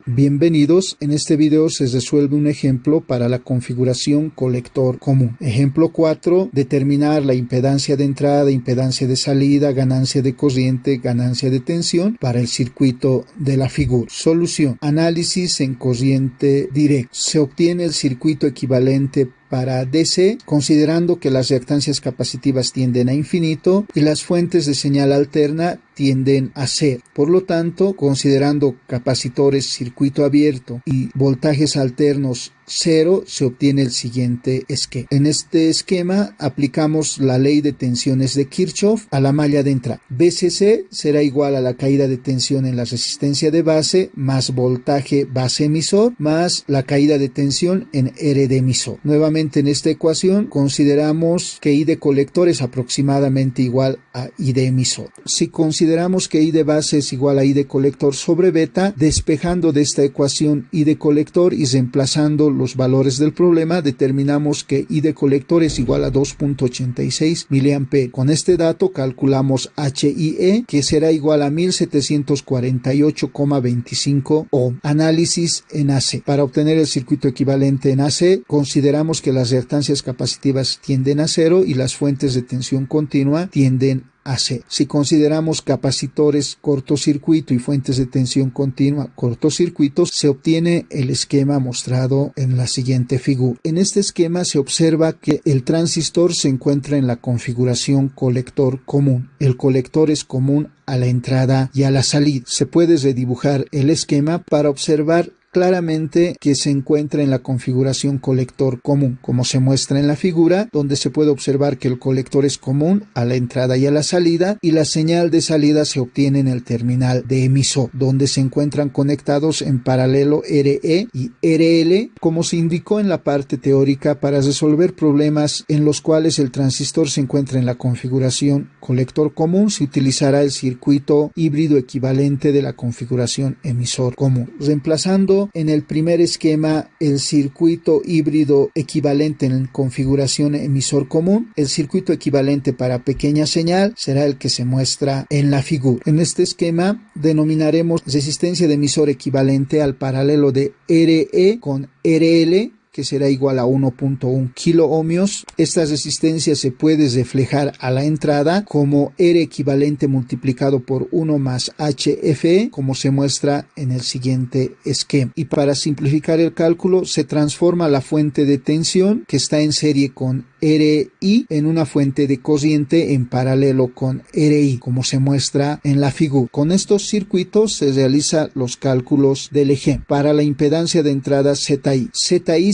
Bienvenidos, en este video se resuelve un ejemplo para la configuración colector común. Ejemplo 4, determinar la impedancia de entrada, impedancia de salida, ganancia de corriente, ganancia de tensión para el circuito de la figura. Solución: análisis en corriente directa. Se obtiene el circuito equivalente para DC, considerando que las reactancias capacitivas tienden a infinito y las fuentes de señal alterna tienden a cero. Por lo tanto, considerando capacitores circuito abierto y voltajes alternos 0, se obtiene el siguiente esquema. En este esquema aplicamos la ley de tensiones de Kirchhoff a la malla de entrada. BCC será igual a la caída de tensión en la resistencia de base más voltaje base emisor más la caída de tensión en R de emisor. Nuevamente en esta ecuación consideramos que I de colector es aproximadamente igual a I de emisor. Si consideramos que I de base es igual a I de colector sobre beta, despejando de esta ecuación I de colector y reemplazando los valores del problema, determinamos que I de colector es igual a 2.86 mA. Con este dato calculamos HIE, que será igual a 1748,25 ohm. Análisis en AC. Para obtener el circuito equivalente en AC, consideramos que las reactancias capacitivas tienden a cero y las fuentes de tensión continua tienden a cero. Si consideramos capacitores cortocircuito y fuentes de tensión continua cortocircuito, se obtiene el esquema mostrado en la siguiente figura. En este esquema se observa que el transistor se encuentra en la configuración colector común. El colector es común a la entrada y a la salida. Se puede redibujar el esquema para observar claramente que se encuentra en la configuración colector común, como se muestra en la figura, donde se puede observar que el colector es común a la entrada y a la salida, y la señal de salida se obtiene en el terminal de emisor, donde se encuentran conectados en paralelo RE y RL, como se indicó en la parte teórica. Para resolver problemas en los cuales el transistor se encuentra en la configuración colector común, se utilizará el circuito híbrido equivalente de la configuración emisor común. Reemplazando en el primer esquema el circuito híbrido equivalente en configuración emisor común, el circuito equivalente para pequeña señal será el que se muestra en la figura. En este esquema denominaremos resistencia de emisor equivalente al paralelo de RE con RL, que será igual a 1.1 kiloohmios. Esta resistencia se puede reflejar a la entrada como R equivalente multiplicado por 1 más HFE, como se muestra en el siguiente esquema. Y para simplificar el cálculo, se transforma la fuente de tensión, que está en serie con RI, en una fuente de corriente en paralelo con RI, como se muestra en la figura. Con estos circuitos se realizan los cálculos del ejemplo. Para la impedancia de entrada ZI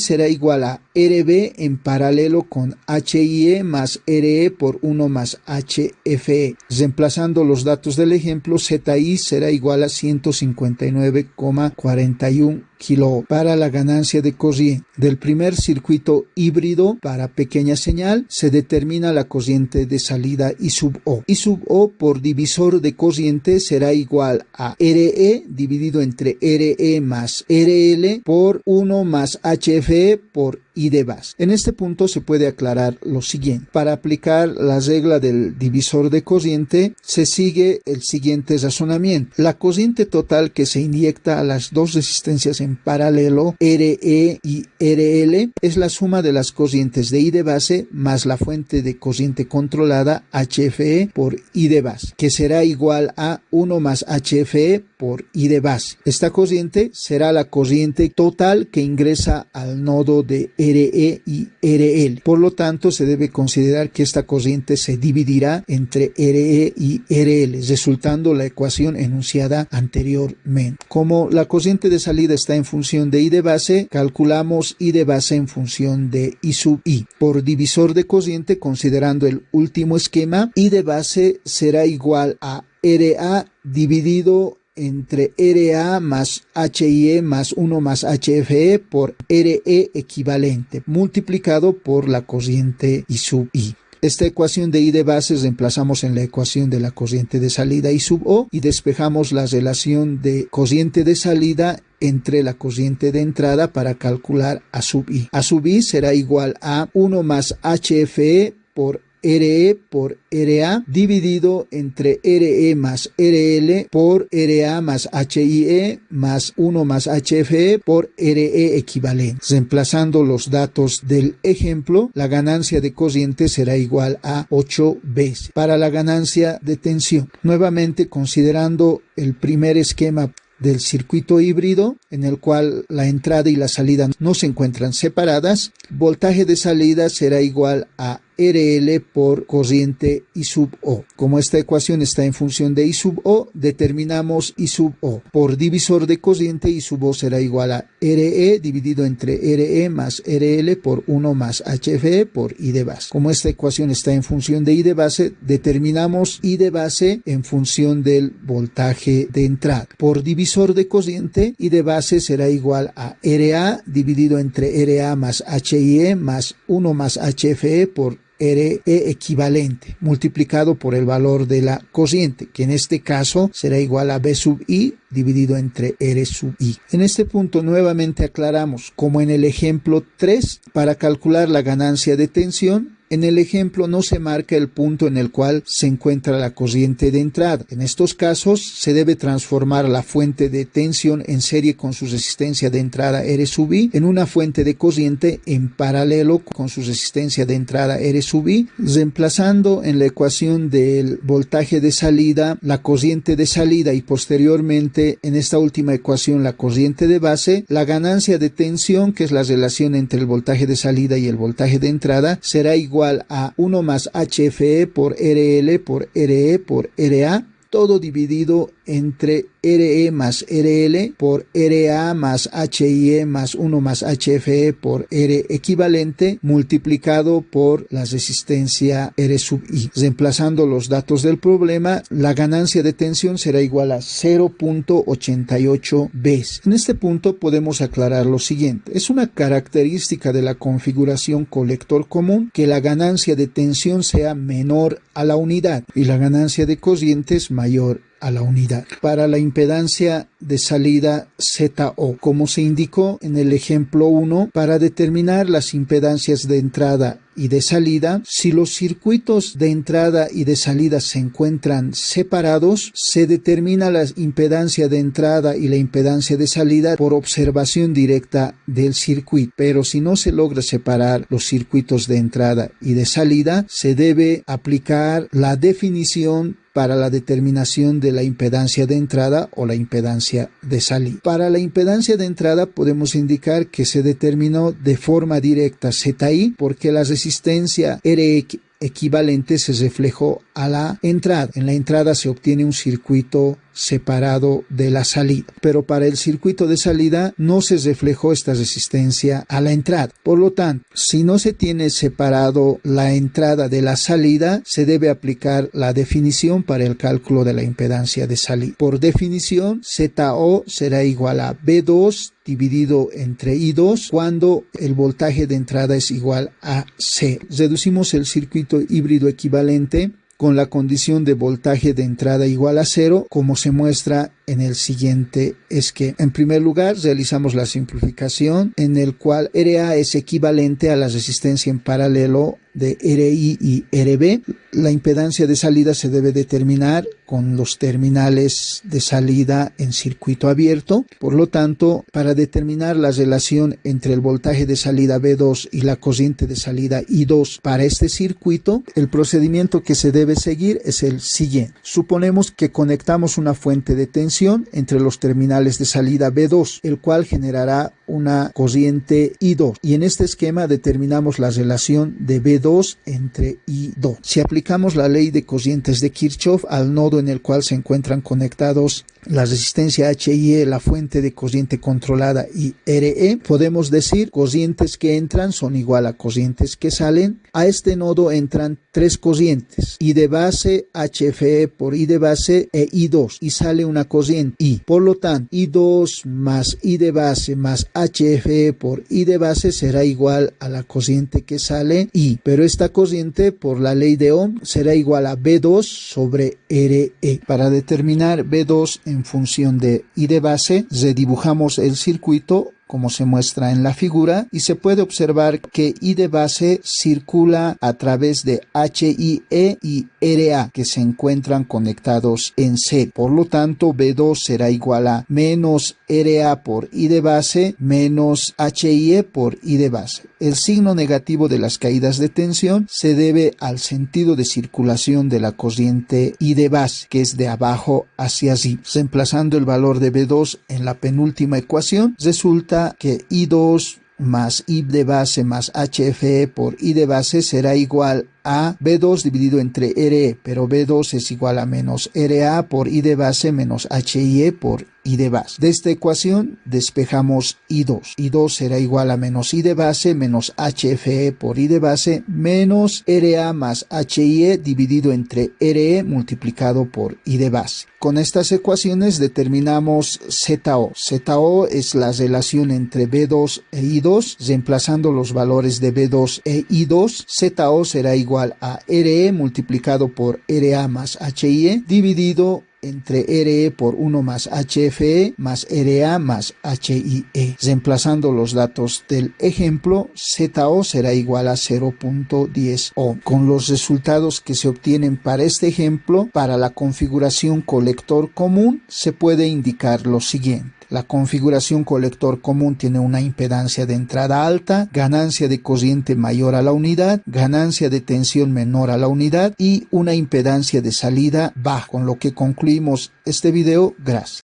será igual a RB en paralelo con HIE más RE por 1 más HFE. Reemplazando los datos del ejemplo, ZI será igual a 159,41 kilo. Para la ganancia de corriente del primer circuito híbrido para pequeña señal, se determina la corriente de salida I sub O. I sub O por divisor de corriente será igual a RE dividido entre RE más RL por 1 más HFE por I de base. En este punto se puede aclarar lo siguiente. Para aplicar la regla del divisor de corriente, se sigue el siguiente razonamiento. La corriente total que se inyecta a las dos resistencias en paralelo, RE y RL, es la suma de las corrientes de I de base más la fuente de corriente controlada, HFE por I de base, que será igual a 1 más HFE por I de base. Esta corriente será la corriente total que ingresa al nodo de RE y RL. Por lo tanto, se debe considerar que esta corriente se dividirá entre RE y RL, resultando la ecuación enunciada anteriormente. Como la corriente de salida está en función de I de base, calculamos I de base en función de I sub I. Por divisor de corriente, considerando el último esquema, I de base será igual a RA dividido entre RA más HIE más 1 más HFE por RE equivalente, multiplicado por la corriente I sub I. Esta ecuación de I de base reemplazamos en la ecuación de la corriente de salida I sub O y despejamos la relación de corriente de salida entre la corriente de entrada para calcular A sub I. A sub I será igual a 1 más HFE por RE por RA dividido entre RE más RL por RA más HIE más 1 más HFE por RE equivalente. Reemplazando los datos del ejemplo, la ganancia de cociente será igual a 8 veces. Para la ganancia de tensión, nuevamente considerando el primer esquema del circuito híbrido, en el cual la entrada y la salida no se encuentran separadas, voltaje de salida será igual a RL por cociente I sub O. Como esta ecuación está en función de I sub O, determinamos I sub O. Por divisor de cociente, I sub O será igual a RE dividido entre RE más RL por 1 más HFE por I de base. Como esta ecuación está en función de I de base, determinamos I de base en función del voltaje de entrada. Por divisor de cociente, I de base será igual a RA dividido entre RA más HIE más 1 más HFE por RE equivalente multiplicado por el valor de la cociente, que en este caso será igual a B sub I dividido entre R sub I. En este punto nuevamente aclaramos, como en el ejemplo 3, para calcular la ganancia de tensión, en el ejemplo no se marca el punto en el cual se encuentra la cociente de entrada. En estos casos se debe transformar la fuente de tensión en serie con su resistencia de entrada R sub I en una fuente de cociente en paralelo con su resistencia de entrada R sub I, reemplazando en la ecuación del voltaje de salida la cociente de salida y posteriormente en esta última ecuación la cociente de base. La ganancia de tensión, que es la relación entre el voltaje de salida y el voltaje de entrada, será igual a 1 más HFE por RL por RE por RA, todo dividido entre RE más RL por RA más HIE más 1 más HFE por R equivalente multiplicado por la resistencia R sub I. Reemplazando los datos del problema, la ganancia de tensión será igual a 0.88 veces. En este punto podemos aclarar lo siguiente. Es una característica de la configuración colector común que la ganancia de tensión sea menor a la unidad y la ganancia de cocientes mayor a la unidad. Para la impedancia de salida ZO, como se indicó en el ejemplo 1, para determinar las impedancias de entrada y de salida, si los circuitos de entrada y de salida se encuentran separados, se determina la impedancia de entrada y la impedancia de salida por observación directa del circuito. Pero si no se logra separar los circuitos de entrada y de salida, se debe aplicar la definición para la determinación de la impedancia de entrada o la impedancia de salida. Para la impedancia de entrada podemos indicar que se determinó de forma directa ZI porque la resistencia R equivalente se reflejó a la entrada. En la entrada se obtiene un circuito separado de la salida, pero para el circuito de salida no se reflejó esta resistencia a la entrada. Por lo tanto, si no se tiene separado la entrada de la salida, se debe aplicar la definición para el cálculo de la impedancia de salida. Por definición, ZO será igual a B2 dividido entre I2 cuando el voltaje de entrada es igual a 0. Reducimos el circuito híbrido equivalente con la condición de voltaje de entrada igual a 0, como se muestra en el siguiente esquema. En primer lugar, realizamos la simplificación en el cual RA es equivalente a la resistencia en paralelo de RI y RB. La impedancia de salida se debe determinar con los terminales de salida en circuito abierto. Por lo tanto, para determinar la relación entre el voltaje de salida B2 y la cociente de salida I2 para este circuito, el procedimiento que se debe seguir es el siguiente. Suponemos que conectamos una fuente de tensión entre los terminales de salida B2, el cual generará una cociente I2. Y en este esquema determinamos la relación de B2 entre I2. Si aplicamos la ley de cocientes de Kirchhoff al nodo en el cual se encuentran conectados la resistencia HIE, la fuente de cociente controlada y RE, podemos decir cocientes que entran son igual a cocientes que salen. A este nodo entran tres cocientes, I de base, HFE por I de base e I2, y sale una cociente I. Por lo tanto, I2 más I de base más HFE por I de base será igual a la cociente que sale I, pero esta cociente por la ley de Ohm será igual a B2 sobre RE. Para determinar B2 en función de I de base, redibujamos el circuito como se muestra en la figura, y se puede observar que I de base circula a través de HIE y RA, que se encuentran conectados en C. Por lo tanto, B2 será igual a menos RA por I de base menos HIE por I de base. El signo negativo de las caídas de tensión se debe al sentido de circulación de la corriente I de base, que es de abajo hacia arriba. Reemplazando el valor de B2 en la penúltima ecuación, resulta que I2 más I de base más HFE por I de base será igual a B2 dividido entre RE, pero B2 es igual a menos RA por I de base menos HIE por I de base. De esta ecuación despejamos I2. I2 será igual a menos I de base menos HFE por I de base menos RA más HIE dividido entre RE multiplicado por I de base. Con estas ecuaciones determinamos ZO. ZO es la relación entre B2 e I2. Reemplazando los valores de B2 e I2, ZO será igual a RE multiplicado por RA más HIE dividido entre RE por 1 más HFE más RA más HIE. Reemplazando los datos del ejemplo, ZO será igual a 0.10 ohm. Con los resultados que se obtienen para este ejemplo, para la configuración colector común, se puede indicar lo siguiente. La configuración colector común tiene una impedancia de entrada alta, ganancia de corriente mayor a la unidad, ganancia de tensión menor a la unidad y una impedancia de salida baja, con lo que concluimos este video. Gracias.